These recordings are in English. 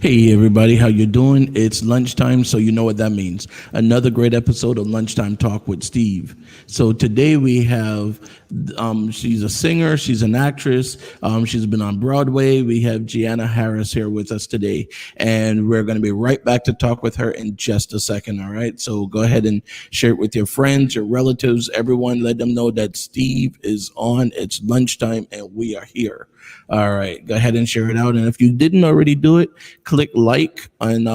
Hey everybody, how you doing? It's lunchtime, so you know what that means. Another great episode of Lunchtime Talk with Steve. So today we have, she's a singer, she's an actress, she's been on Broadway. We have Gianna Harris here with us today, and we're going to be right back to talk with her in just a second, all right? So go ahead and share it with your friends, your relatives, everyone. Let them know that Steve is on. It's lunchtime, and we are here. All right, go ahead and share it out. And if you didn't already do it, click like on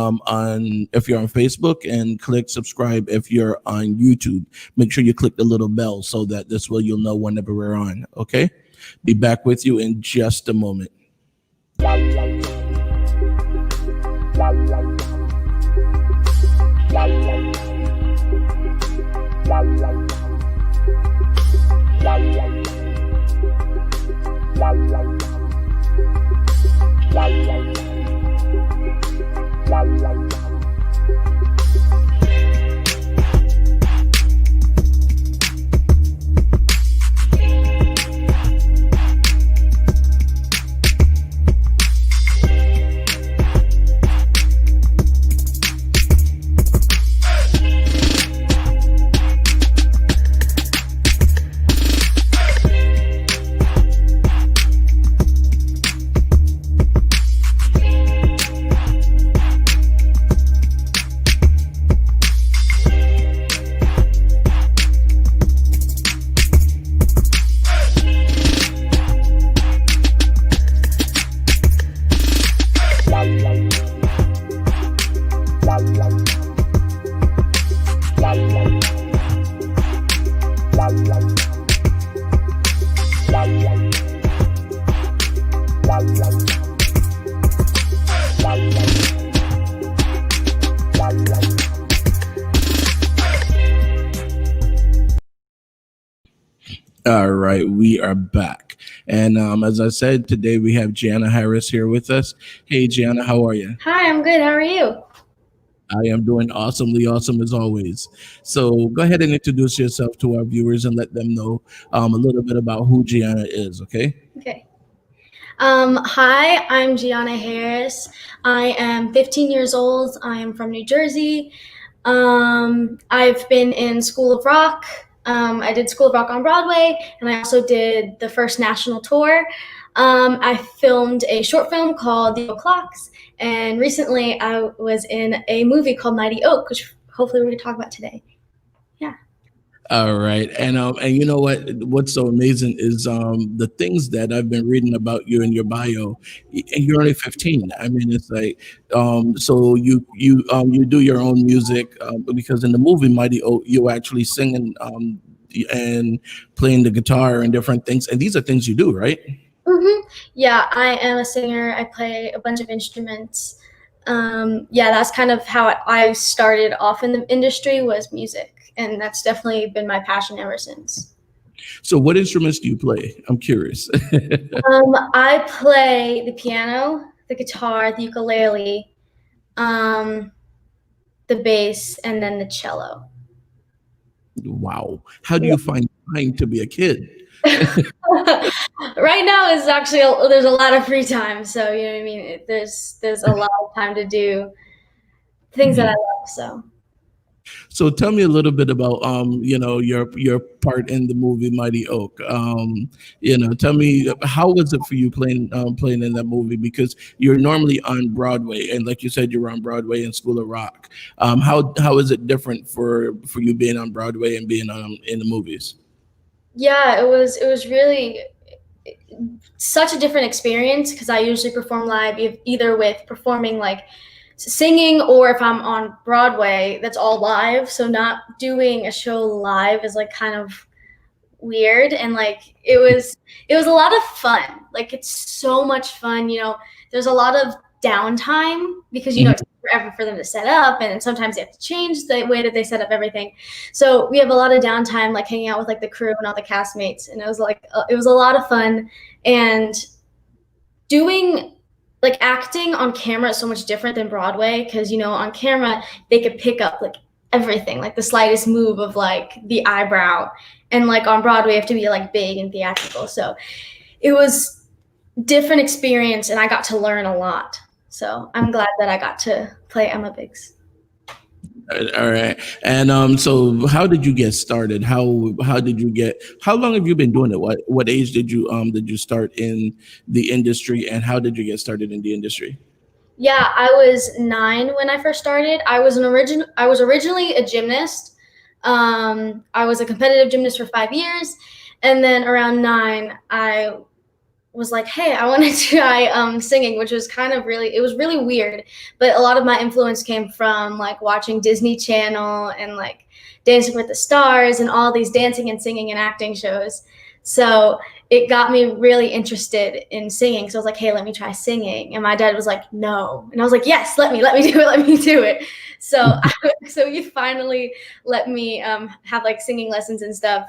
if you're on Facebook, and click subscribe if you're on YouTube. Make sure you click the little bell so that this way you'll know whenever we're on. Okay, be back with you in just a moment. All right, we are back. And as I said, today we have Gianna Harris here with us. Hey, Gianna, how are you? Hi, I'm good. How are you? I am doing awesomely awesome as always. So go ahead and introduce yourself to our viewers and let them know a little bit about who Gianna is, okay? Okay. Hi, I'm Gianna Harris. I am 15 years old. I am from New Jersey. I've been in School of Rock. I did School of Rock on Broadway, and I also did the first national tour. I filmed a short film called The O'Clocks, and recently I was in a movie called Mighty Oak, which hopefully we're going to talk about today. Yeah. All right, and you know what? What's so amazing is the things that I've been reading about you in your bio, and you're only 15. I mean, it's like so you do your own music because in the movie Mighty Oak, you actually singing and playing the guitar and different things, and these are things you do, right? Yeah, I am a singer. I play a bunch of instruments. Yeah, that's kind of how I started off in the industry was music, and that's definitely been my passion ever since. So, what instruments do you play? I'm curious. I play the piano, the guitar, the ukulele, um, the bass, and then the cello. Wow, how do you find time to be a kid? Right now is actually there's a lot of free time, so you know what I mean. There's a lot of time to do things that I love. So. So tell me a little bit about your part in the movie Mighty Oak. Tell me how was it for you playing in that movie because you're normally on Broadway and like you said you're on Broadway in School of Rock. How is it different for you being on Broadway and being in the movies? Yeah, it was really such a different experience because I usually perform live either with performing like singing or if I'm on Broadway, that's all live. So not doing a show live is like kind of weird and like it was a lot of fun. Like it's so much fun, there's a lot of downtime because it takes forever for them to set up and sometimes they have to change the way that they set up everything. So we have a lot of downtime like hanging out with like the crew and all the castmates and it was like it was a lot of fun and doing like acting on camera is so much different than Broadway because on camera they could pick up like everything, like the slightest move of like the eyebrow, and like on Broadway you have to be like big and theatrical. So it was different experience, and I got to learn a lot. So I'm glad that I got to play Emma Biggs. All right. And so how did you get started? How long have you been doing it? What age did you start in the industry and how did you get started in the industry? Yeah, I was 9 when I first started. I was originally a gymnast. I was a competitive gymnast for 5 years, and then around 9, I was like, hey, I want to try singing, which was it was really weird. But a lot of my influence came from like watching Disney Channel and like Dancing with the Stars and all these dancing and singing and acting shows. So it got me really interested in singing. So I was like, hey, let me try singing. And my dad was like, no. And I was like, yes, let me do it. Let me do it. So, so he finally let me have like singing lessons and stuff.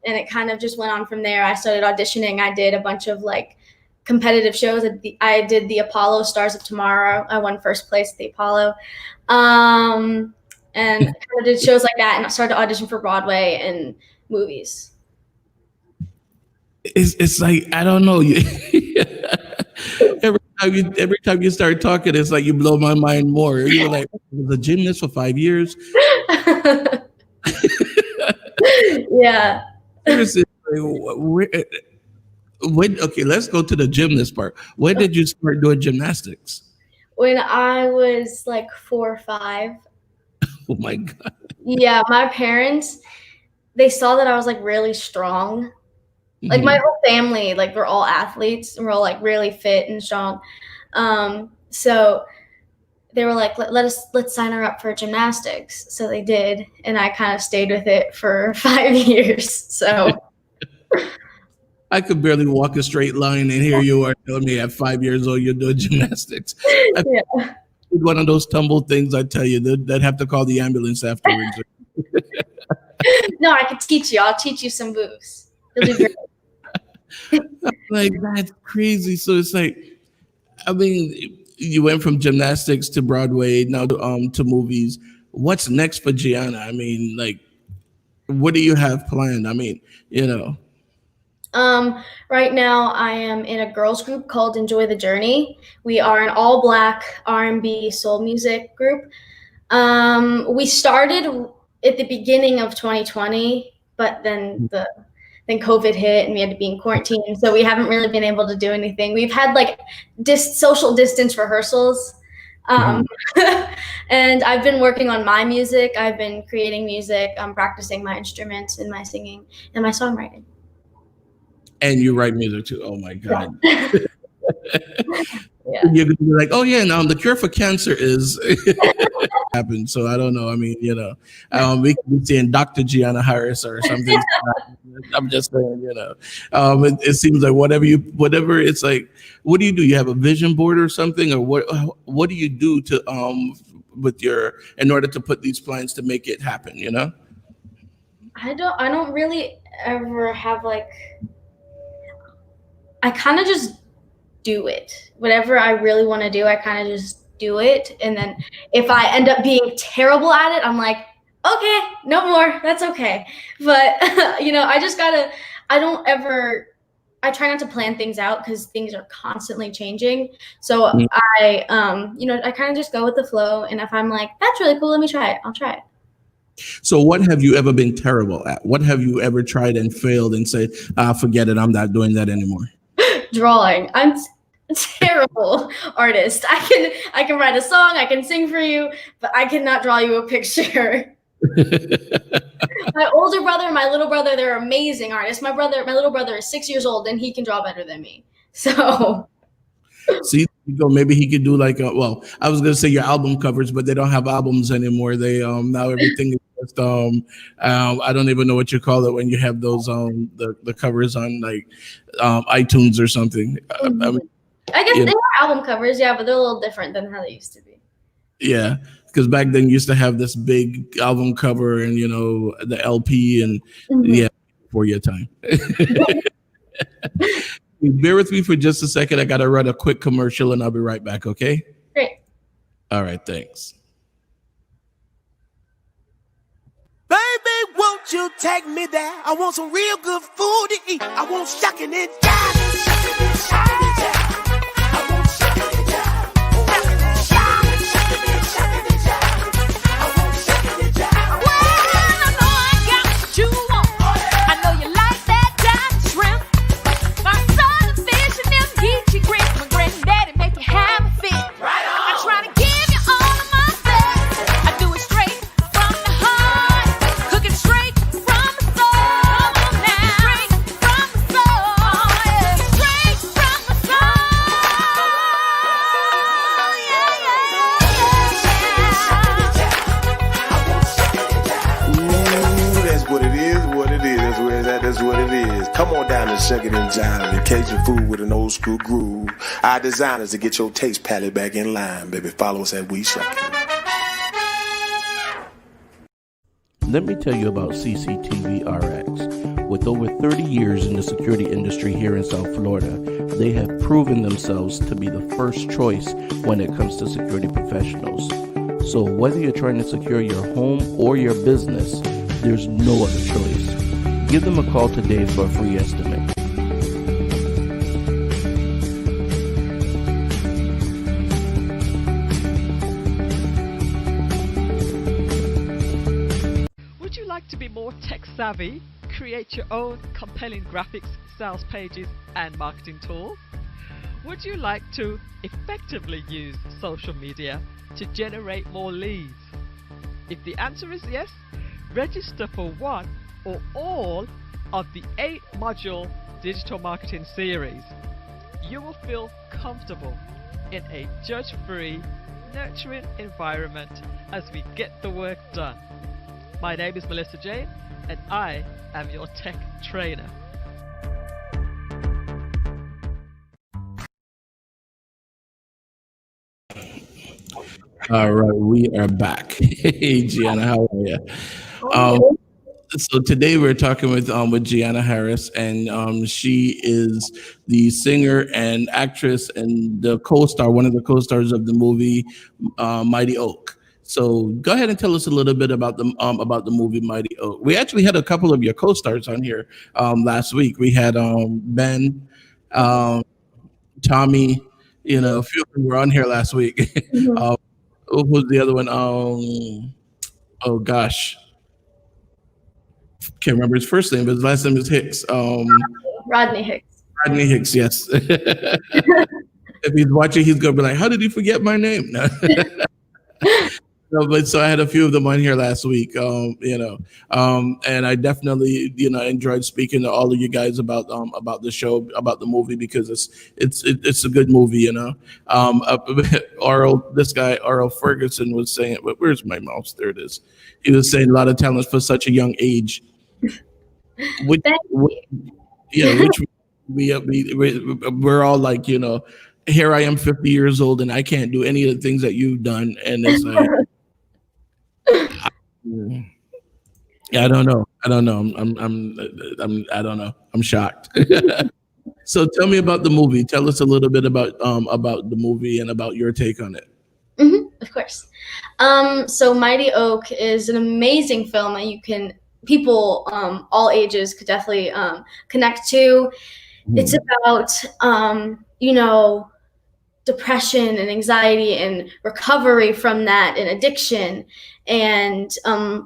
And it kind of just went on from there. I started auditioning. I did a bunch of like competitive shows. I did the Apollo Stars of Tomorrow. I won first place at the Apollo. And I kind of did shows like that and I started to audition for Broadway and movies. It's like I don't know. Every time you start talking, it's like you blow my mind more. You were like, I was a gymnast for 5 years. Yeah. Seriously, okay, let's go to the gymnast part. When did you start doing gymnastics? When I was like 4 or 5. Oh my God. Yeah, my parents, they saw that I was like really strong. Like my whole family, like we're all athletes and we're all like really fit and strong. So they were like, let's sign her up for gymnastics. So they did, and I kind of stayed with it for 5 years. So I could barely walk a straight line, and here you are telling me at 5 years old you're doing gymnastics. I yeah. did one of those tumble things. I tell you, that have to call the ambulance afterwards. No, I could teach you. I'll teach you some moves. You'll do great. Like that's crazy. So it's like, I mean, you went from gymnastics to Broadway, now to movies. What's next for Gianna? I mean, like, what do you have planned? I mean, you know. Right now I am in a girls group called Enjoy the Journey. We are an all black R&B soul music group. We started at the beginning of 2020, but then COVID hit and we had to be in quarantine. So we haven't really been able to do anything. We've had like social distance rehearsals. Um, and I've been working on my music. I've been creating music. I'm practicing my instruments and my singing and my songwriting. And you write music too. Oh my God. Yeah. Yeah. You're gonna be like, oh yeah, now the cure for cancer is happened. So I don't know. I mean, you know, we could be seeing Dr. Gianna Harris or something. I'm just saying, you know, it seems like whatever it's like, what do? You have a vision board or something, or what do you do to in order to put these plans to make it happen, you know? I don't really ever have like, I kind of just do it. Whatever I really want to do, I kind of just do it. And then if I end up being terrible at it, I'm like, okay, no more. That's okay. But I try not to plan things out because things are constantly changing. So I kind of just go with the flow. And if I'm like, that's really cool, let me try it. I'll try it. So what have you ever been terrible at? What have you ever tried and failed and said, forget it, I'm not doing that anymore? Drawing. I'm a terrible artist. I can write a song, I can sing for you, but I cannot draw you a picture. My older brother and my little brother, they're amazing artists. My little brother is 6 years old and he can draw better than me. So see, maybe he could do like I was gonna say your album covers, but they don't have albums anymore. They now everything is just I don't even know what you call it when you have those the covers on like iTunes or something. I guess they are album covers, yeah, but they're a little different than how they used to be. Yeah, because back then you used to have this big album cover and, you know, the LP and yeah, before your time. Bear with me for just a second. I got to run a quick commercial and I'll be right back, okay? Great. All right, thanks. Baby, won't you take me there? I want some real good food to eat. I want shucking and jiving, shucking and jiving. Come on down and shuck it and jive and Cajun food with an old school groove. Our designers to get your taste palette back in line, baby. Follow us and we shuck it. Let me tell you about CCTV RX. With over 30 years in the security industry here in South Florida, they have proven themselves to be the first choice when it comes to security professionals. So whether you're trying to secure your home or your business, there's no other choice. Give them a call today for a free estimate. Would you like to be more tech savvy? Create your own compelling graphics, sales pages, and marketing tools? Would you like to effectively use social media to generate more leads? If the answer is yes, register for one or all of the 8-module digital marketing series. You will feel comfortable in a judge-free, nurturing environment as we get the work done. My name is Melissa Jane and I am your tech trainer. All right, we are back. Hey, Gianna, how are you? So today we're talking with Gianna Harris, and she is the singer and actress and the co-star, one of the co-stars of the movie Mighty Oak. So go ahead and tell us a little bit about the movie Mighty Oak. We actually had a couple of your co-stars on here last week. We had Ben, um, Tommy. You know, a few of them were on here last week. Mhm. Who was the other one? Oh gosh, can't remember his first name, but his last name is Hicks. Rodney Hicks. Rodney Hicks, yes. If he's watching, he's gonna be like, "How did you forget my name?" No, but so I had a few of them on here last week, and I definitely, enjoyed speaking to all of you guys about the show, about the movie because it's a good movie, this guy Oral Ferguson was saying, "Where's my mouse? There it is." He was saying a lot of talents for such a young age, which, Thank which you. yeah, which we're all like, here I am 50 years old and I can't do any of the things that you've done, and it's like. Yeah, I don't know. I don't know. I don't know. I'm shocked. So tell me about the movie. Tell us a little bit about the movie and about your take on it. Of course. So Mighty Oak is an amazing film that people all ages could definitely connect to. It's about depression and anxiety and recovery from that and addiction and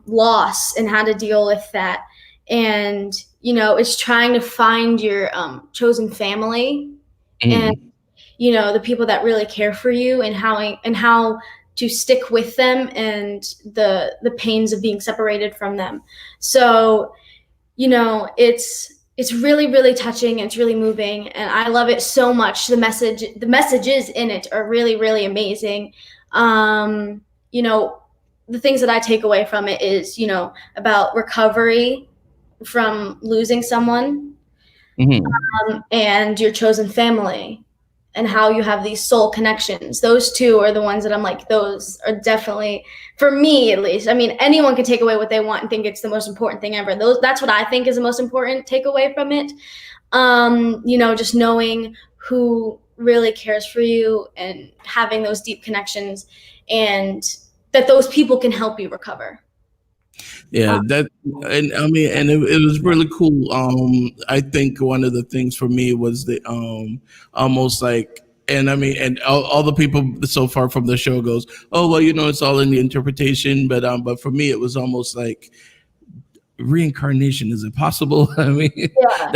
loss and how to deal with that. And it's trying to find your chosen family and Mhm. the people that really care for you and how to stick with them and the pains of being separated from them. So it's really really touching, it's really moving, and I love it so much. The messages in it are really really amazing. um the things that I take away from it is about recovery from losing someone, Mhm. and your chosen family, and how you have these soul connections. Those two are the ones that I'm like, those are definitely, for me at least. I mean, anyone can take away what they want and think it's the most important thing ever. That's what I think is the most important takeaway from it. Just knowing who really cares for you and having those deep connections, and that those people can help you recover. Yeah, that and I mean, and it was really cool. I think one of the things for me was the almost like, and I mean, and all the people so far from the show goes, oh well, it's all in the interpretation, but for me, it was almost like reincarnation. Is it possible? I mean, Yeah.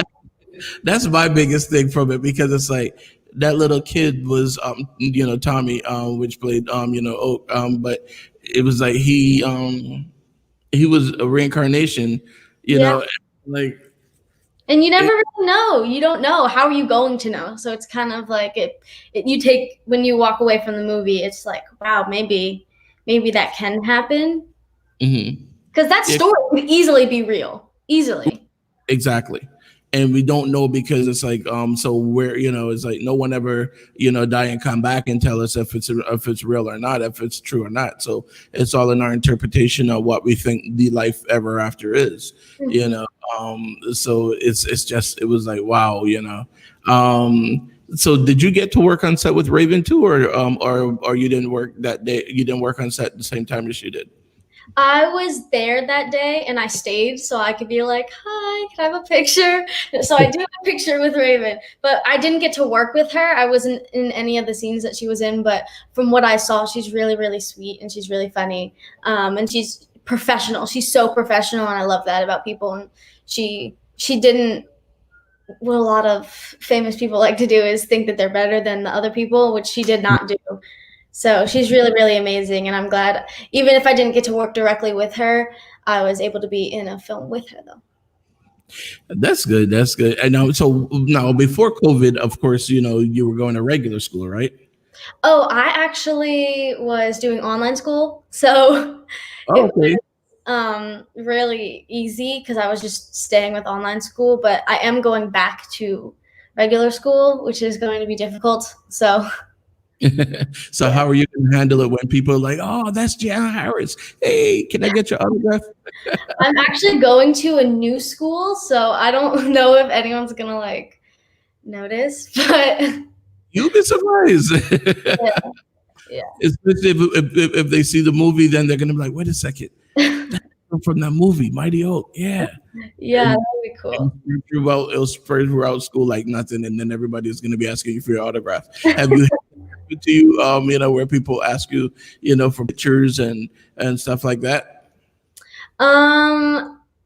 that's my biggest thing from it because it's like that little kid was Tommy, which played Oak, but it was like he was a reincarnation, you Yeah. know, like And you never it, really know. You don't know. How are you going to know? So it's kind of like you take, when you walk away from the movie, it's like, wow, maybe that can happen. mhm. Because that Yeah, story could easily be real. Easily. exactly. And we don't know because it's like so where it's like no one ever die and come back and tell us if it's real or not, if it's true or not. So it's all in our interpretation of what we think the life ever after is, you Mhm. know. So it's just it was like wow. So did you get to work on set with Raven too, or you didn't work that day? You didn't work on set at the same time as she did. I was there that day and I stayed so I could be like, hi, can I have a picture? So I do have a picture with Raven, but I didn't get to work with her. I wasn't in any of the scenes that she was in, but from what I saw, she's really, really sweet and she's really funny. And she's professional. She's so professional, and I love that about people. And she didn't, what a lot of famous people like to do is think that they're better than the other people, which she did not do. So she's really, really amazing, and I'm glad. Even if I didn't get to work directly with her, I was able to be in a film with her, though. That's good. That's good. And now, so now before COVID, of course, you were going to regular school, right? Oh, I actually was doing online school, so it Oh, okay. was really easy because I was just staying with online school. But I am going back to regular school, which is going to be difficult. So So how are you going to handle it when people are like, "Oh, that's Gianna Harris. Hey, can I get your autograph?" I'm actually going to a new school, so I don't know if anyone's gonna like notice, but You'll be surprised. yeah, yeah. Especially if they see the movie, then they're going to be like, "Wait a second, from that movie, Mighty Oak." Yeah. Yeah, And that would be cool. it'll spread throughout school like nothing, and then everybody's going to be asking you for your autograph. Have you had it to you, where people ask you, for pictures and stuff like that?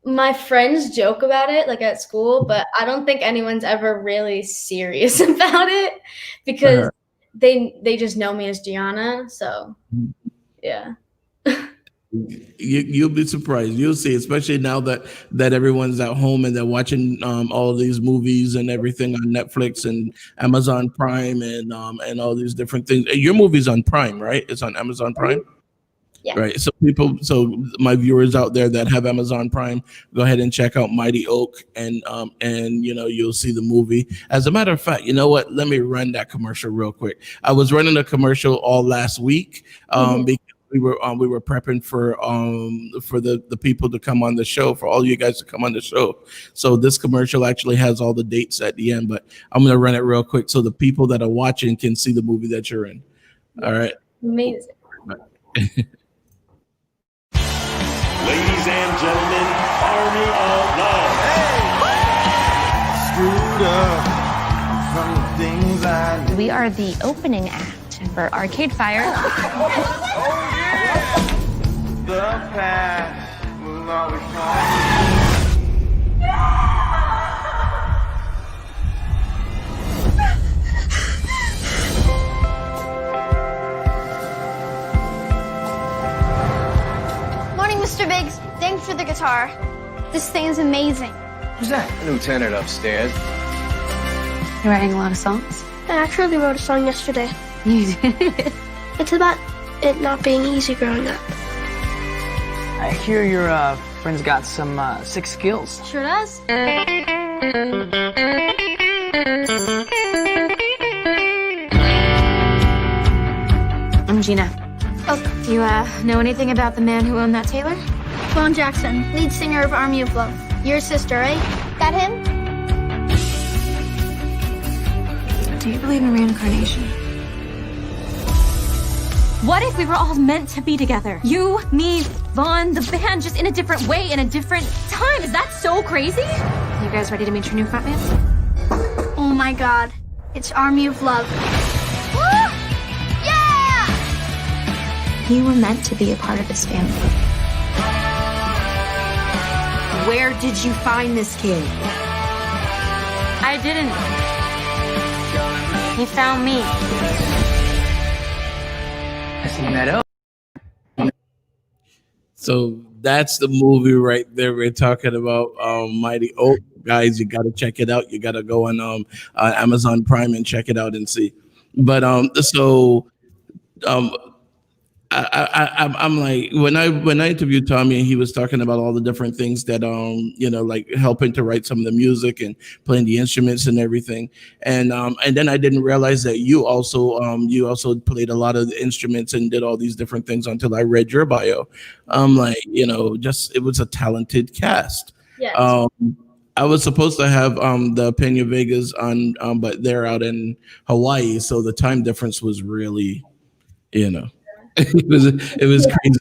My friends joke about it like at school, but I don't think anyone's ever really serious about it because they just know me as Gianna. So yeah. You'll be surprised. You'll see, especially now that everyone's at home and they're watching all of these movies and everything on Netflix and Amazon Prime and all these different things. Your movie's on Prime, right? It's on Amazon Prime. Yeah. Right. So my viewers out there that have Amazon Prime, go ahead and check out Mighty Oak and you'll see the movie. As a matter of fact, you know what? Let me run that commercial real quick. I was running a commercial all last week because we were prepping for the people to come on the show, for all you guys to come on the show. So this commercial actually has all the dates at the end, but I'm gonna run it real quick so the people that are watching can see the movie that you're in. All right. Amazing. Ladies and gentlemen, Army of Love. Screwed up from the things I did. We are the opening act for Arcade Fire. The past will always come. Morning, Mr. Biggs. Thanks for the guitar. This thing is amazing. Who's that? Lieutenant upstairs. You're writing a lot of songs? I actually wrote a song yesterday. You did? It's about it not being easy growing up. I hear your friend's got some sick skills. Sure does. I'm Gina. Oh, Do you know anything about the man who owned that tailor? Vaughn Jackson, lead singer of Army of Love. Your sister, right? That him? Do you believe in reincarnation? What if we were all meant to be together? You, me, Vaughn, the band, just in a different way, in a different time. Is that so crazy? You guys ready to meet your new frontman? Oh my God. It's Army of Love. You were meant to be a part of this family. Where did you find this kid? I didn't. He found me. I see you met up. So that's the movie right there. We're talking about Mighty Oak. Guys, you got to check it out. You got to go on Amazon Prime and check it out and see. But I'm like, when I interviewed Tommy and he was talking about all the different things that like helping to write some of the music and playing the instruments and everything, and then I didn't realize that you also played a lot of the instruments and did all these different things until I read your bio. I'm like, just it was a talented cast. Yes. I was supposed to have the Pena Vegas on, but they're out in Hawaii, so the time difference was really, it was crazy.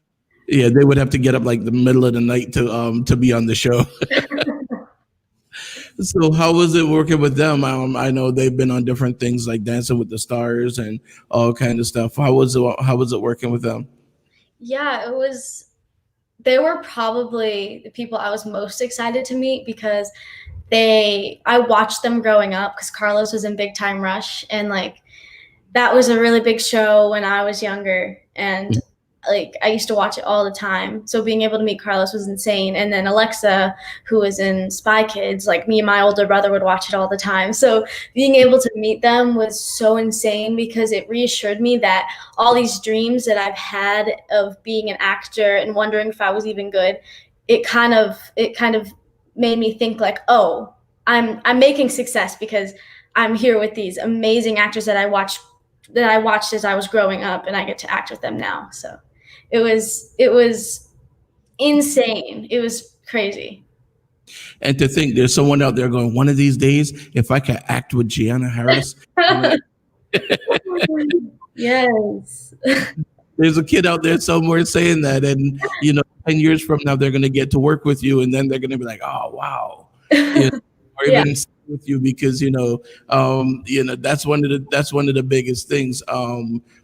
Yeah, they would have to get up like the middle of the night to be on the show. So how was it working with them? I know they've been on different things like Dancing with the Stars and all kind of stuff. How was it working with them? Yeah, it was. They were probably the people I was most excited to meet because I watched them growing up because Carlos was in Big Time Rush, and like that was a really big show when I was younger, and like I used to watch it all the time. So being able to meet Carlos was insane. And then Alexa, who was in Spy Kids, like me and my older brother would watch it all the time. So being able to meet them was so insane because it reassured me that all these dreams that I've had of being an actor and wondering if I was even good, it kind of made me think like, oh, I'm making success because I'm here with these amazing actors that I watched that I watched as I was growing up, and I get to act with them now. So it was insane. It was crazy. And to think there's someone out there going, one of these days, if I could act with Gianna Harris. Yes. There's a kid out there somewhere saying that, and 10 years from now they're going to get to work with you, and then they're going to be like, "Oh, wow," or even sit with you because that's one of the biggest things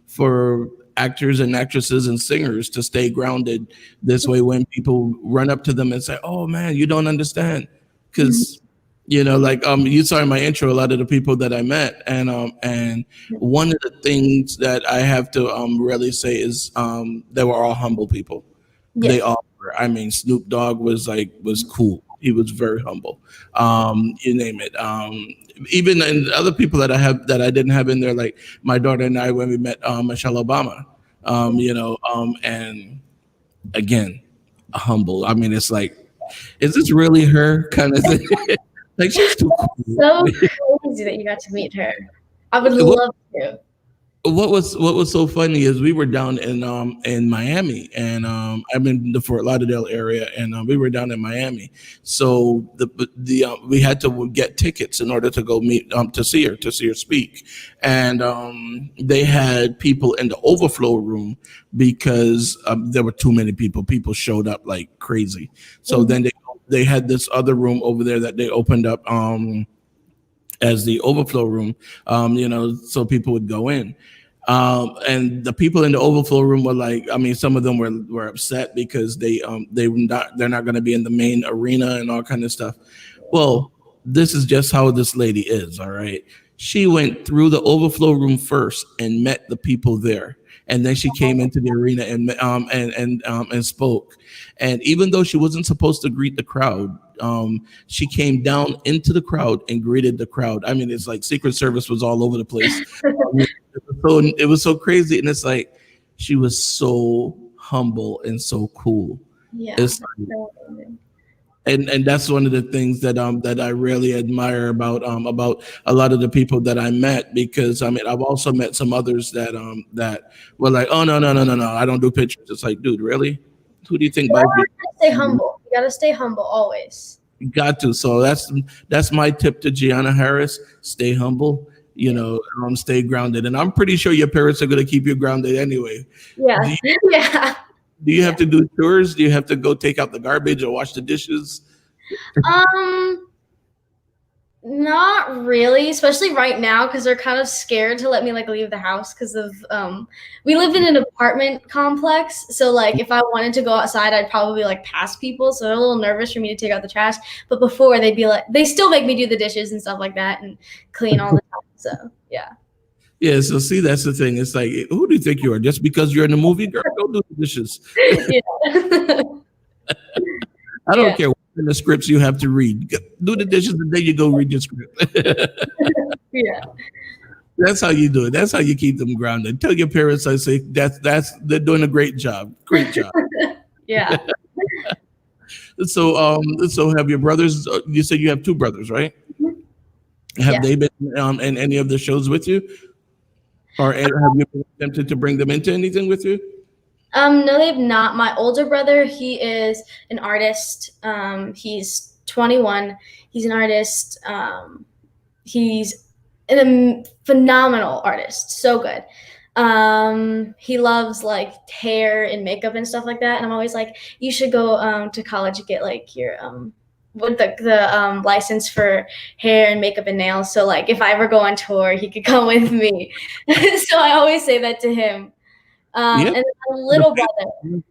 for actors and actresses and singers to stay grounded this way when people run up to them and say, "Oh man, you don't understand," because. You saw in my intro a lot of the people that I met, and one of the things that I have to really say is they were all humble people. Yes. They all were. I mean, Snoop Dogg was cool. He was very humble. You name it. Even and other people that I didn't have in there, like my daughter and I when we met Michelle Obama. And again, humble. I mean, it's like, is this really her kind of thing? Like, she's too cool. So crazy that you got to meet her. I would love to. What was so funny is we were down in Miami, and I'm in the Fort Lauderdale area, and we were down in Miami. So we had to get tickets in order to go meet to see her speak, and they had people in the overflow room because there were too many people. People showed up like crazy. So then they had this other room over there that they opened up as the overflow room, so people would go in. And the people in the overflow room were like, I mean, some of them were upset because they're not going to be in the main arena and all kind of stuff. Well, this is just how this lady is. All right. She went through the overflow room first and met the people there. And then she came into the arena and spoke. And even though she wasn't supposed to greet the crowd, she came down into the crowd and greeted the crowd. I mean, it's like Secret Service was all over the place. It was so crazy, and it's like she was so humble and so cool. Yeah. It's and that's one of the things that I really admire about a lot of the people that I met, because I mean I've also met some others that were like, oh no, I don't do pictures. It's like, dude, really? Who do you think? You gotta stay humble. You gotta stay humble always. You got to. So that's my tip to Gianna Harris. Stay humble. Stay grounded. And I'm pretty sure your parents are going to keep you grounded anyway. Yeah. Do you have to do chores? Do you have to go take out the garbage or wash the dishes? Not really, especially right now, because they're kind of scared to let me leave the house because of we live in an apartment complex, so if I wanted to go outside I'd probably pass people, so they're a little nervous for me to take out the trash. But before they still make me do the dishes and stuff like that and clean all the time. So yeah, so see, that's the thing. It's like, who do you think you are? Just because you're in a movie, girl, go do the dishes. Yeah. I don't care what in the scripts you have to read. Do the dishes and then you go read your script. Yeah. That's how you do it. That's how you keep them grounded. Tell your parents, I say, they're doing a great job. Great job. Yeah. So have your brothers, you said you have two brothers, right? Mm-hmm. Have they been in any of the shows with you? Or have you been attempted to bring them into anything with you? No, they've not. My older brother, he is an artist. He's 21. He's an artist. He's a phenomenal artist. So good. He loves hair and makeup and stuff like that. And I'm always like, you should go to college and get your with the license for hair and makeup and nails. So if I ever go on tour, he could come with me. So I always say that to him. And my little brother.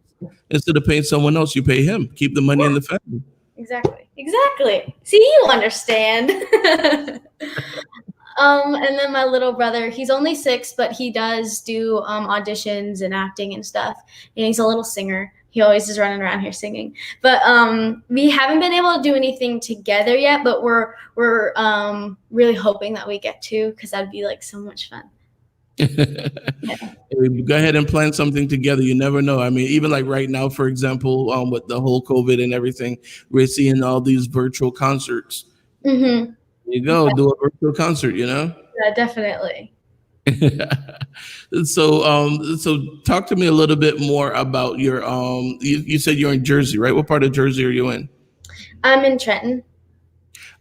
Instead of paying someone else, you pay him. Keep the money in the family. Exactly. See, you understand. And then my little brother, he's only 6, but he does do auditions and acting and stuff. And he's a little singer. He always is running around here singing. But we haven't been able to do anything together yet, but we're really hoping that we get to, because that'd be so much fun. Go ahead and plan something together. You never know. I mean, even right now, for example, with the whole COVID and everything, we're seeing all these virtual concerts. Mm-hmm. You go do a virtual concert, Yeah, definitely. So talk to me a little bit more about your you said you're in Jersey, right? What part of Jersey are you in? I'm in Trenton.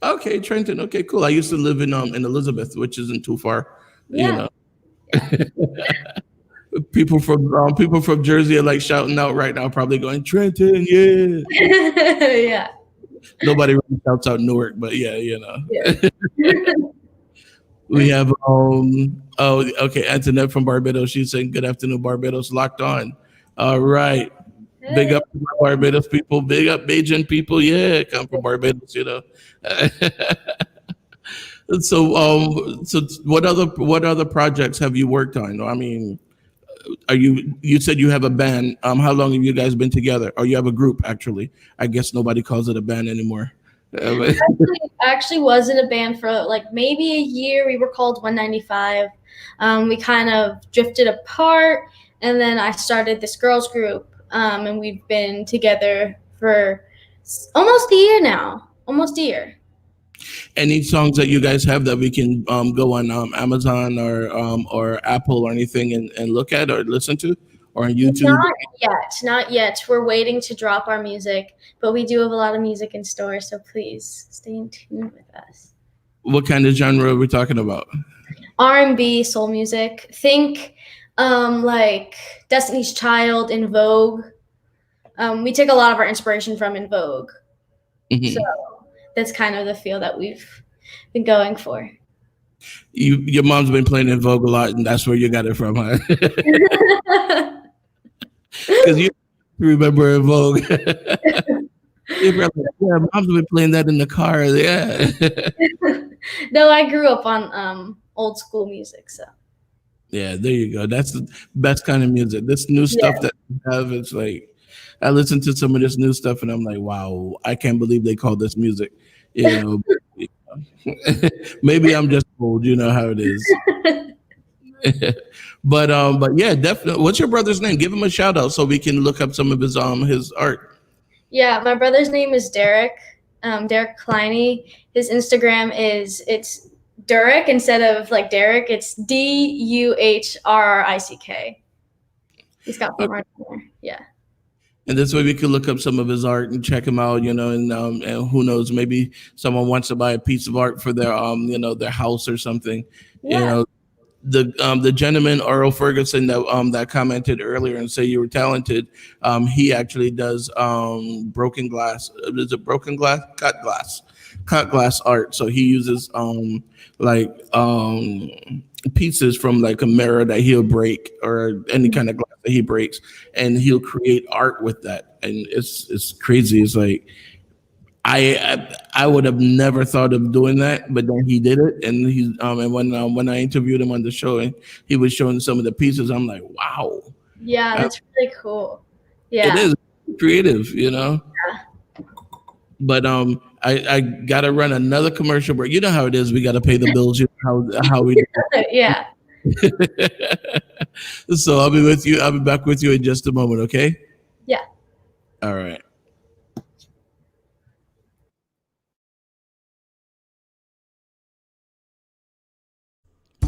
Okay, Trenton. Okay, cool. I used to live in Elizabeth, which isn't too far. You Yeah. know, people from Jersey are like shouting out right now, probably going Trenton, yeah. Yeah. Nobody really shouts out Newark, but yeah, Yeah. We have okay, Antoinette from Barbados. She's saying good afternoon, Barbados locked on. All right. Big up to my Barbados people, big up Bajan people. Yeah, come from Barbados, So what other projects have you worked on? I mean, you said you have a band. How long have you guys been together? Or you have a group actually? I guess nobody calls it a band anymore. I actually was in a band for like maybe a year. We were called 195. We kind of drifted apart, and then I started this girls group, and we've been together for almost a year now. Almost a year. Any songs that you guys have that we can go on Amazon or Apple or anything and look at or listen to, or on YouTube? Not yet. We're waiting to drop our music, but we do have a lot of music in store, so please stay in tune with us. What kind of genre are we talking about? R&B, soul music. Think like Destiny's Child, In Vogue. We take a lot of our inspiration from In Vogue. Mm-hmm. So that's kind of the feel that we've been going for. Your mom's been playing In Vogue a lot, and that's where you got it from, huh? Because you remember In Vogue. You're probably like, yeah, mom's been playing that in the car. Yeah. No, I grew up on old school music, so. Yeah, there you go. That's the best kind of music. This new stuff that we have, it's like, I listen to some of this new stuff and I'm like, wow, I can't believe they call this music. Maybe I'm just old, you know how it is. But yeah, definitely. What's your brother's name? Give him a shout out so we can look up some of his art. Yeah, my brother's name is Derek. Derek Kleine. His Instagram it's Durek instead of like Derek. It's DUHRRICK. He's got one right there. Yeah. And this way we could look up some of his art and check him out, and who knows, maybe someone wants to buy a piece of art for their their house or something. Yeah. The gentleman Earl Ferguson that commented earlier and say you were talented, he actually does broken glass. Is it broken glass? Cut glass art. So he uses pieces from like a mirror that he'll break or any kind of glass that he breaks, and he'll create art with that. And it's crazy. It's like I would have never thought of doing that, but then he did it. And he's and when I interviewed him on the show and he was showing some of the pieces, I'm like, wow. Yeah, that's really cool. Yeah. It is creative, Yeah. But I gotta run another commercial break. You know how it is. We gotta pay the bills. You know how we do. Yeah. So I'll be with you. I'll be back with you in just a moment. Okay. Yeah. All right.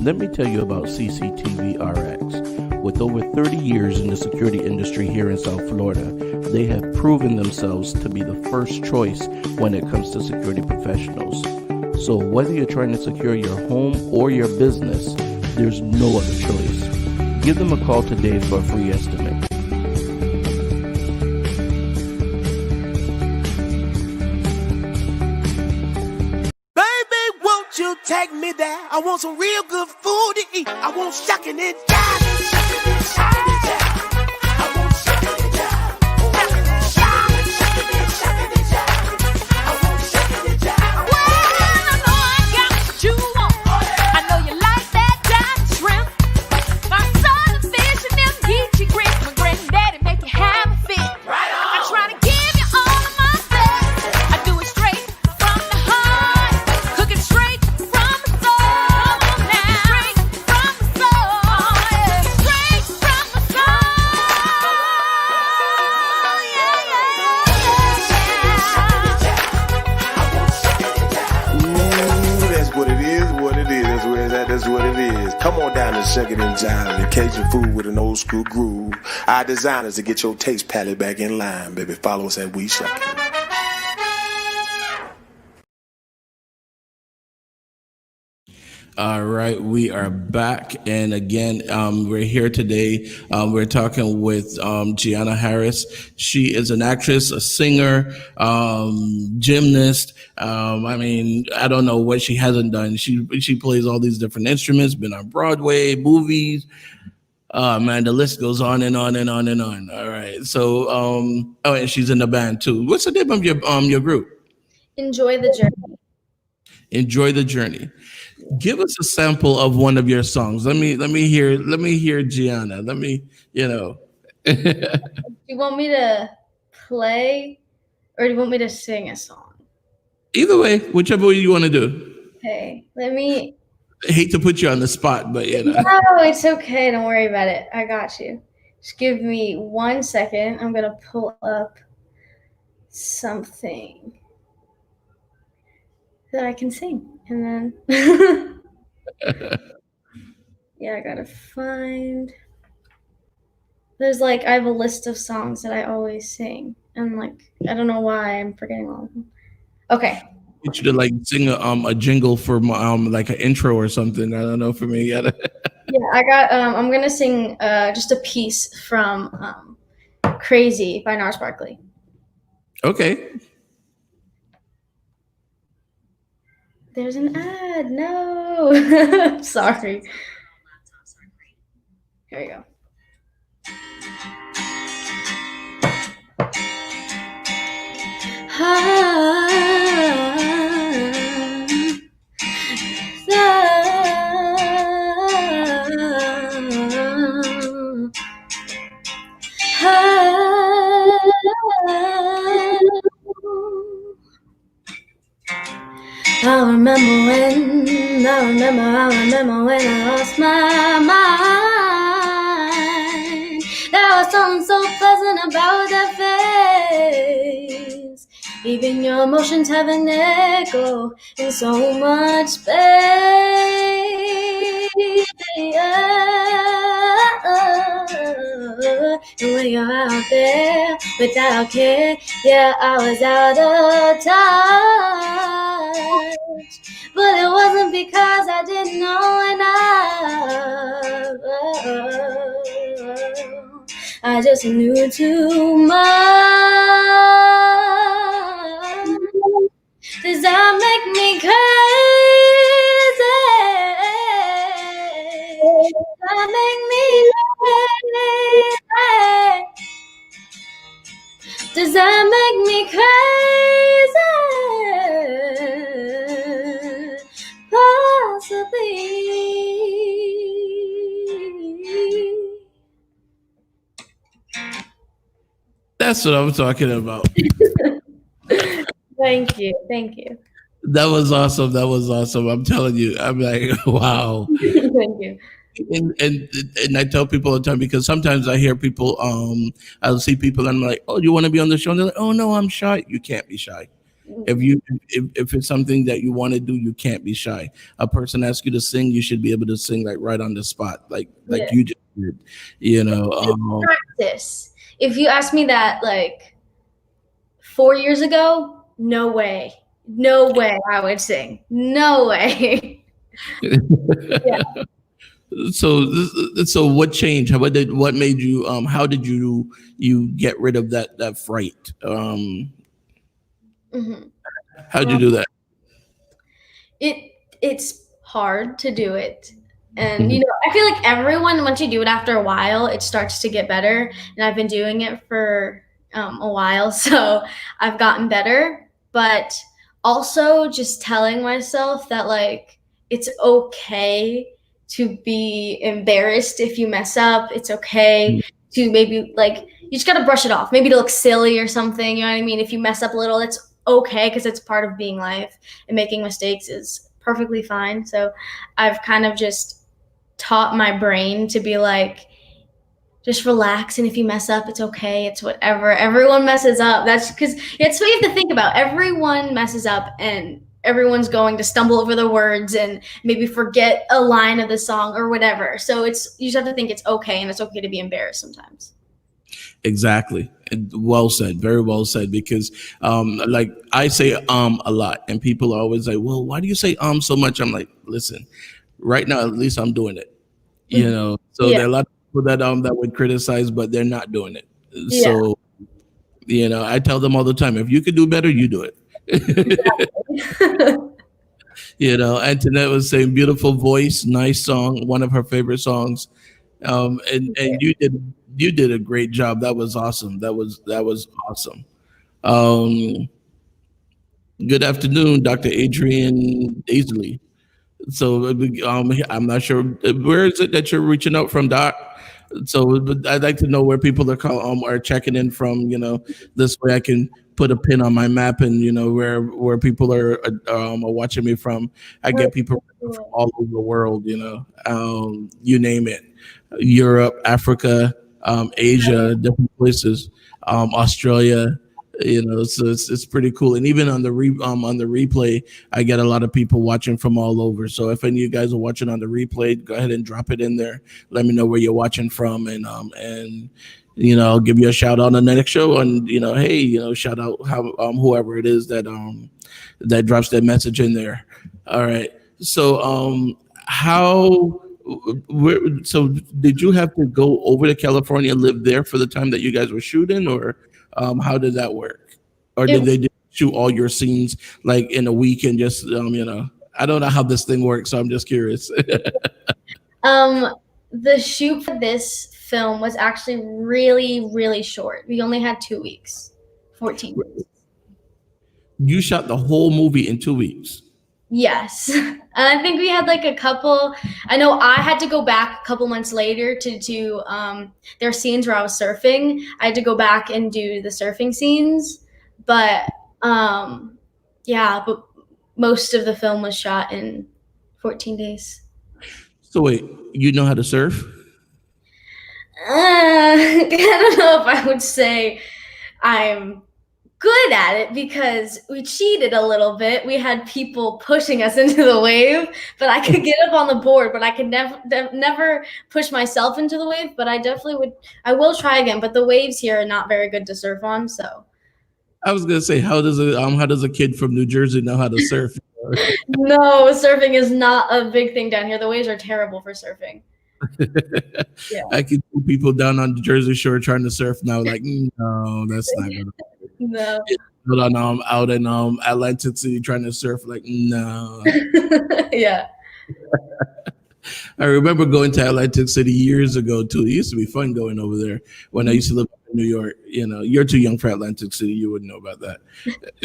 Let me tell you about CCTV RX. With over 30 years in the security industry here in South Florida, they have proven themselves to be the first choice when it comes to security professionals. So whether you're trying to secure your home or your business, there's no other choice. Give them a call today for a free estimate. You take me there. I want some real good food to eat. I want shucking and jiving. I want shucking and jiving. Well, I know I got what you want. I know you like that diamond shrimp. My son, the fish, and them geechee grits. My granddaddy make you have a fit. I try to give you all of my best. I do it straight from the heart. Cook it straight from the soul. Straight from the soul. and shucking and jiving, and Cajun food with an old school groove. Our designers to get your taste palette back in line, baby. Follow us at We Shuckin'. All right, we are back, and again, we're here today. We're talking with Gianna Harris. She is an actress, a singer, gymnast. I mean, I don't know what she hasn't done. She plays all these different instruments. Been on Broadway, movies. Man, the list goes on and on and on and on. All right, so and she's in the band too. What's the name of your group? Enjoy the journey. Enjoy the Journey. Give us a sample of one of your songs. Let me hear Gianna. Do you want me to play or do you want me to sing a song? Either way, whichever way you want to do. Okay, let me. I hate to put you on the spot, but No, it's okay. Don't worry about it. I got you. Just give me 1 second. I'm gonna pull up something that I can sing, and then yeah, I gotta find. There's I have a list of songs that I always sing, and I don't know why I'm forgetting all of them. Okay. You should sing a jingle for like an intro or something. I don't know, for me. Yeah, I got. I'm gonna sing just a piece from "Crazy" by Nars Barkley. Okay. There's an ad. No, sorry. Here we go. I remember when I lost my mind. There was something so pleasant about that face. Even your emotions have an echo in so much space. And when you're out there without care, yeah, I was out of touch. But it wasn't because I didn't know enough. I just knew too much. Does that make me crazy? Does that make me crazy? Does that make me crazy? Possibly. That's what I'm talking about. Thank you. Thank you. That was awesome. I'm telling you. I'm like, wow. Thank you. And I tell people all the time, because sometimes I hear people, I'll see people and I'm like, oh, you want to be on the show? And they're like, oh no, I'm shy. You can't be shy. If it's something that you want to do, you can't be shy. A person asks you to sing, you should be able to sing right on the spot, like you just did. Practice. If you asked me that 4 years ago, no way I would sing. No way. Yeah. So what changed? What made you? How did you get rid of that fright? How did you do that? It's hard to do it, and I feel like everyone, once you do it after a while, it starts to get better. And I've been doing it for a while, so I've gotten better. But also just telling myself that it's okay to be embarrassed if you mess up. It's okay to maybe you just gotta brush it off. Maybe to look silly or something. You know what I mean? If you mess up a little, it's okay, because it's part of being life, and making mistakes is perfectly fine. So I've kind of just taught my brain to be just relax, and if you mess up, it's okay. It's whatever. Everyone messes up. That's because it's what you have to think about. Everyone messes up, and everyone's going to stumble over the words and maybe forget a line of the song or whatever. So you just have to think it's okay, and it's okay to be embarrassed sometimes. Exactly. And well said. Very well said. Because like I say a lot, and people are always like, well, why do you say so much? I'm like, listen, right now at least I'm doing it. You know. So there are a lot of people that would criticize, but they're not doing it. Yeah. So I tell them all the time, if you could do better, you do it. Antoinette was saying beautiful voice, nice song, one of her favorite songs. And you did a great job. That was awesome. That was awesome. Um, Good afternoon, Dr. Adrian Daisley. So I'm not sure where is it that you're reaching out from, Doc. So I'd like to know where people are checking in from. This way I can put a pin on my map, and where people are watching me from. I get people from all over the world. You name it, Europe, Africa, Asia, different places, Australia. So it's pretty cool. And even on the replay, I get a lot of people watching from all over. So if any of you guys are watching on the replay, go ahead and drop it in there. Let me know where you're watching from, and I'll give you a shout out on the next show. And hey, shout out whoever it is that drops that message in there. All right. So so did you have to go over to California and live there for the time that you guys were shooting, or how did that work? Or did they just shoot all your scenes like in a week and just I don't know how this thing works, so I'm just curious. The shoot for this film was actually really, really short. We only had 2 weeks, 14 days. You shot the whole movie in 2 weeks? Yes. And I think we had like a couple, I know I had to go back a couple months later to do their scenes where I was surfing. I had to go back and do the surfing scenes. But but most of the film was shot in 14 days. So wait, you know how to surf? I don't know if I would say I'm good at it, because we cheated a little bit. We had people pushing us into the wave, but I could get up on the board, but I could never push myself into the wave. But I will try again, but the waves here are not very good to surf on. So I was gonna say, how does a kid from New Jersey know how to surf? No, surfing is not a big thing down here. The waves are terrible for surfing. Yeah. I can see people down on the Jersey Shore trying to surf now, like, no, that's not gonna happen. No. Out in Atlantic City trying to surf, like, no. Yeah. I remember going to Atlantic City years ago too. It used to be fun going over there when I used to live in New York. You're too young for Atlantic City. You wouldn't know about that.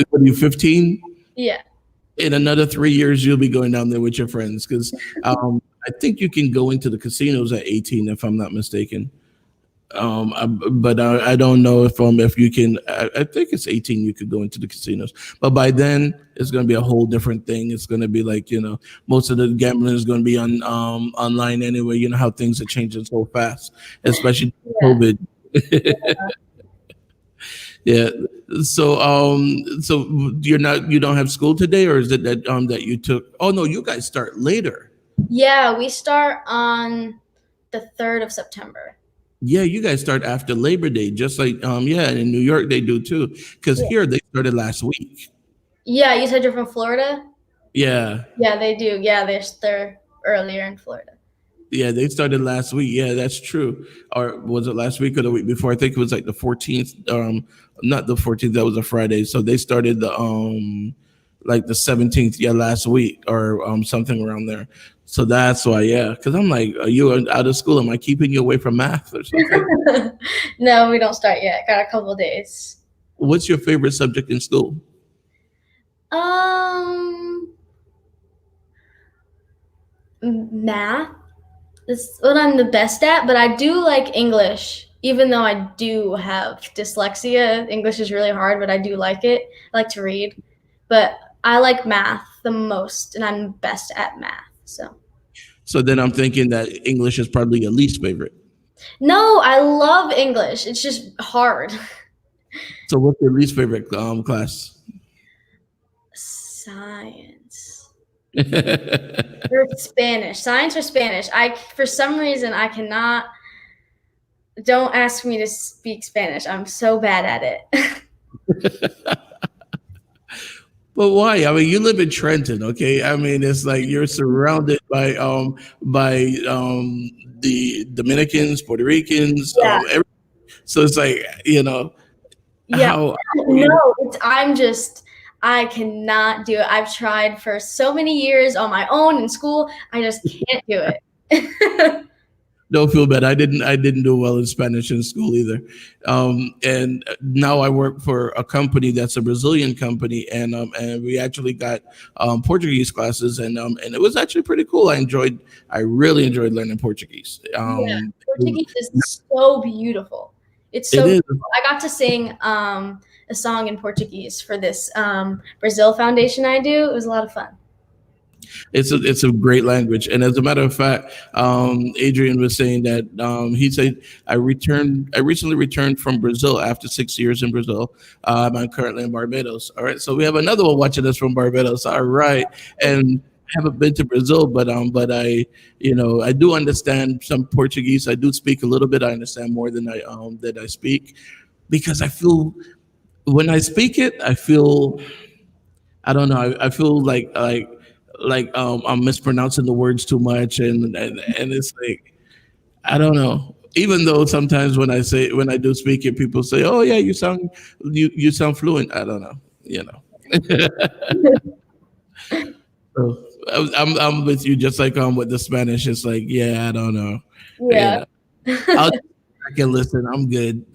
What are you, 15? Yeah. In another 3 years, you'll be going down there with your friends, because I think you can go into the casinos at 18, if I'm not mistaken. But I don't know if you can. I think it's 18. You could go into the casinos, but by then it's going to be a whole different thing. It's going to be like most of the gambling is going to be on online anyway. You know how things are changing so fast, especially COVID. Yeah. So you don't have school today, or is it that you took? Oh no, you guys start later. Yeah, we start on the 3rd of September. Yeah, you guys start after Labor Day, just like in New York they do too. Because here they started last week. Yeah, you said you're from Florida? Yeah. Yeah, they do. Yeah, they're earlier in Florida. Yeah, they started last week. Yeah, that's true. Or was it last week or the week before? I think it was like the 14th. Not the 14th. That was a Friday. So they started the like the 17th. Yeah, last week or something around there. So that's why. Yeah, because I'm like, are you out of school? Am I keeping you away from math or something? No, we don't start yet. Got a couple of days. What's your favorite subject in school? Math. That's what I'm the best at, but I do like English. Even though I do have dyslexia, English is really hard, but I do like it. I like to read. But I like math the most, and I'm best at math. So then I'm thinking that English is probably your least favorite. No, I love English. It's just hard. So what's your least favorite class? Science. Or Spanish. Science or Spanish. For some reason, I cannot. Don't ask me to speak Spanish. I'm so bad at it. But why? I mean, you live in Trenton, okay? I mean, it's like you're surrounded by the Dominicans, Puerto Ricans, Yeah. so it's like, Yeah. how No, I cannot do it. I've tried for so many years on my own in school. I just can't do it. don't feel bad. I didn't do well in Spanish in school either. And now I work for a company that's a Brazilian company, and we actually got Portuguese classes, and it was actually pretty cool. I really enjoyed learning Portuguese. Yeah, Portuguese is so beautiful. It's so beautiful. I got to sing a song in Portuguese for this Brazil foundation I do. It was a lot of fun. It's a great language, and as a matter of fact, Adrian was saying that he said I recently returned from Brazil after 6 years in Brazil. I'm currently in Barbados. All right, so we have another one watching us from Barbados. All right, and haven't been to Brazil, but I I do understand some Portuguese. I do speak a little bit. I understand more than I speak, because I feel when I speak it, I feel I don't know. I feel like I'm mispronouncing the words too much, and it's like I don't know. Even though sometimes when I do speak it, people say, "Oh yeah, you sound fluent." I don't know, So I'm with you, just like with the Spanish. It's like, yeah, I don't know. Yeah. I can listen. I'm good.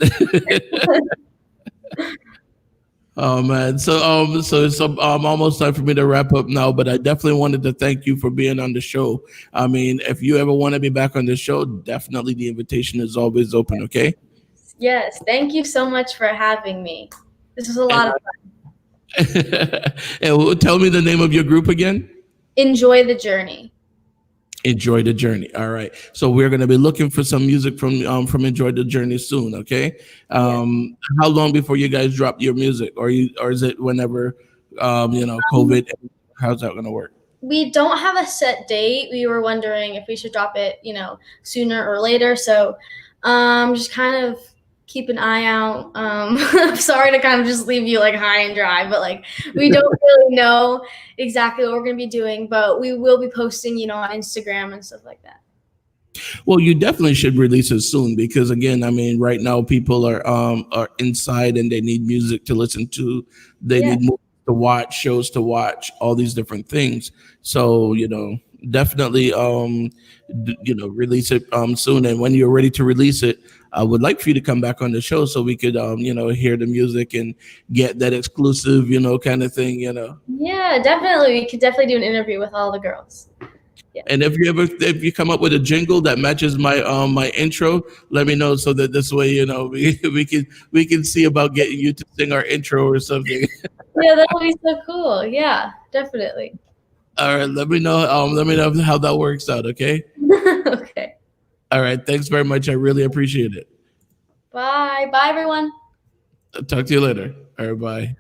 Oh man, so it's almost time for me to wrap up now, but I definitely wanted to thank you for being on the show. I mean, if you ever want to be back on the show, definitely the invitation is always open. Okay. Yes, thank you so much for having me. This was a lot of fun. And tell me the name of your group again. Enjoy the journey. Enjoy the journey. All right. So we're going to be looking for some music from Enjoy the Journey soon. Okay. How long before you guys drop your music, or is it whenever COVID? How's that going to work? We don't have a set date. We were wondering if we should drop it, sooner or later. So, just kind of keep an eye out. I'm sorry to kind of just leave you like high and dry, but like we don't really know exactly what we're going to be doing, but we will be posting, on Instagram and stuff like that. Well, you definitely should release it soon, because again, I mean, right now people are inside and they need music to listen to. They need movies to watch, shows to watch, all these different things. So, definitely release it soon. And when you're ready to release it, I would like for you to come back on the show so we could hear the music and get that exclusive kind of thing. Yeah, definitely. We could definitely do an interview with all the girls. Yeah. And if you come up with a jingle that matches my intro, let me know, so that this way we can see about getting you to sing our intro or something. Yeah, that would be so cool. Yeah, definitely. All right, let me know how that works out, okay? Okay. All right, thanks very much. I really appreciate it. Bye. Bye, everyone. I'll talk to you later. All right, bye.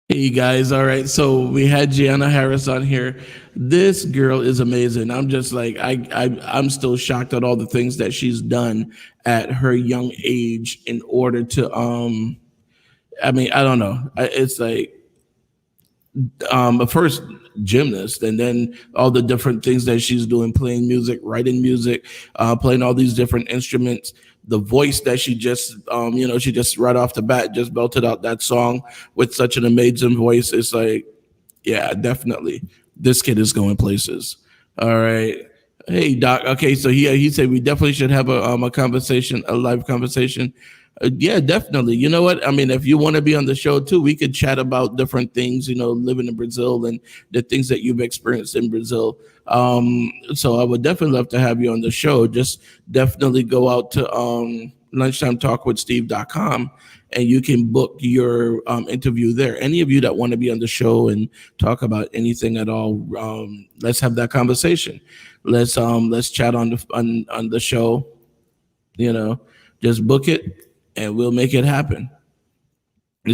Hey guys, all right. So we had Gianna Harris on here. This girl is amazing. I'm just like I'm still shocked at all the things that she's done at her young age in order to I mean, I don't know. It's like first gymnast, and then all the different things that she's doing, playing music, writing music, playing all these different instruments. The voice that she just she just right off the bat just belted out that song with such an amazing voice. It's like, yeah, definitely this kid is going places. All right. Hey Doc. Okay, so he said we definitely should have a conversation, a live conversation. Yeah, definitely. You know what? I mean, if you want to be on the show too, we could chat about different things, living in Brazil and the things that you've experienced in Brazil. So I would definitely love to have you on the show. Just definitely go out to lunchtimetalkwithsteve.com and you can book your interview there. Any of you that want to be on the show and talk about anything at all, let's have that conversation. Let's chat on the show. Just book it and we'll make it happen.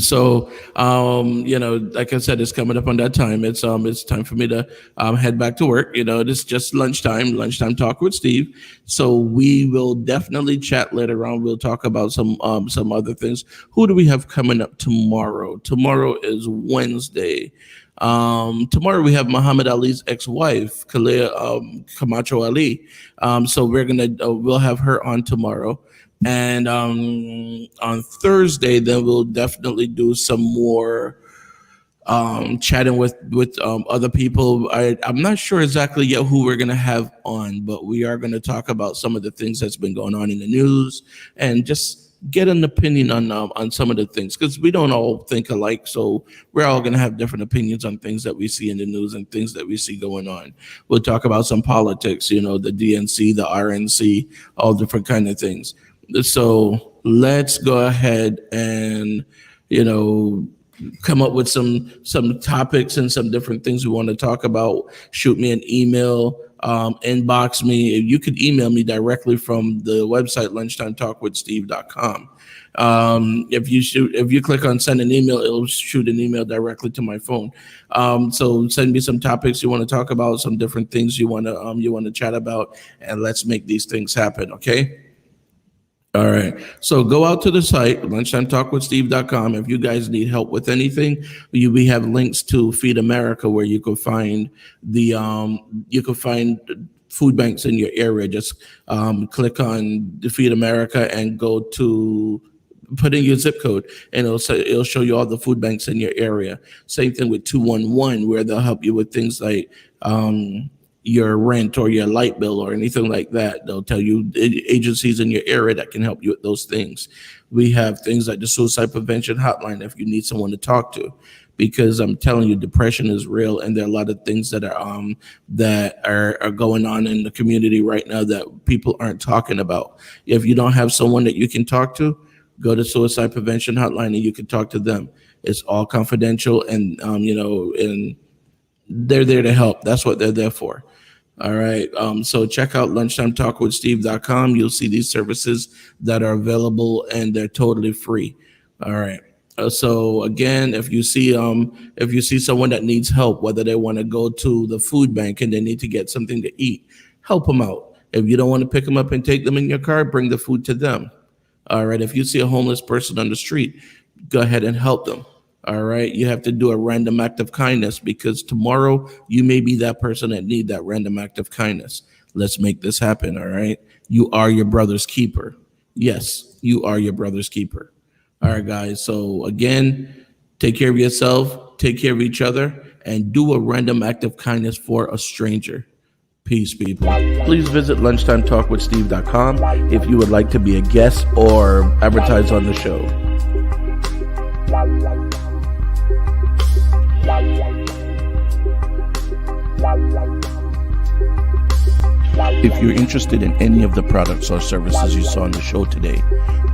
So, like I said, it's coming up on that time. It's time for me to head back to work. It's just lunchtime talk with Steve. So we will definitely chat later on. We'll talk about some other things. Who do we have coming up tomorrow? Tomorrow is Wednesday. Tomorrow we have Muhammad Ali's ex-wife, Khalea Camacho Ali. So we'll have her on tomorrow. And on Thursday, then we'll definitely do some more chatting with other people. I'm not sure exactly yet who we're going to have on, but we are going to talk about some of the things that's been going on in the news and just get an opinion on some of the things, because we don't all think alike. So we're all going to have different opinions on things that we see in the news and things that we see going on. We'll talk about some politics, the DNC, the RNC, all different kind of things. So let's go ahead and, come up with some topics and some different things we want to talk about. Shoot me an email, inbox me. You could email me directly from the website, lunchtimetalkwithsteve.com. If you click on send an email, it'll shoot an email directly to my phone. So send me some topics you want to talk about, some different things you want to chat about, and let's make these things happen. Okay. All right. So go out to the site, lunchtimetalkwithsteve.com. If you guys need help with anything, we have links to Feed America where you can find food banks in your area. Just click on the Feed America and put in your zip code, and it'll show you all the food banks in your area. Same thing with 211, where they'll help you with things like your rent or your light bill or anything like that. They'll tell you agencies in your area that can help you with those things. We have things like the suicide prevention hotline if you need someone to talk to, because I'm telling you, depression is real, and there are a lot of things that are going on in the community right now that people aren't talking about. If you don't have someone that you can talk to, go to suicide prevention hotline and you can talk to them. It's all confidential, and and they're there to help. That's what they're there for. All right. So check out lunchtimetalkwithsteve.com. You'll see these services that are available, and they're totally free. All right. So again, if you see someone that needs help, whether they want to go to the food bank and they need to get something to eat, help them out. If you don't want to pick them up and take them in your car, bring the food to them. All right. If you see a homeless person on the street, go ahead and help them. All right. You have to do a random act of kindness, because tomorrow you may be that person that need that random act of kindness. Let's make this happen. All right. You are your brother's keeper. Yes, you are your brother's keeper. All right, guys. So again, take care of yourself, take care of each other, and do a random act of kindness for a stranger. Peace, people. Please visit lunchtimetalkwithsteve.com if you would like to be a guest or advertise on the show. If you're interested in any of the products or services you saw on the show today,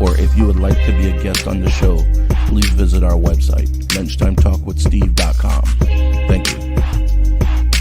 or if you would like to be a guest on the show, please visit our website, lunchtimetalkwithsteve.com. Thank you.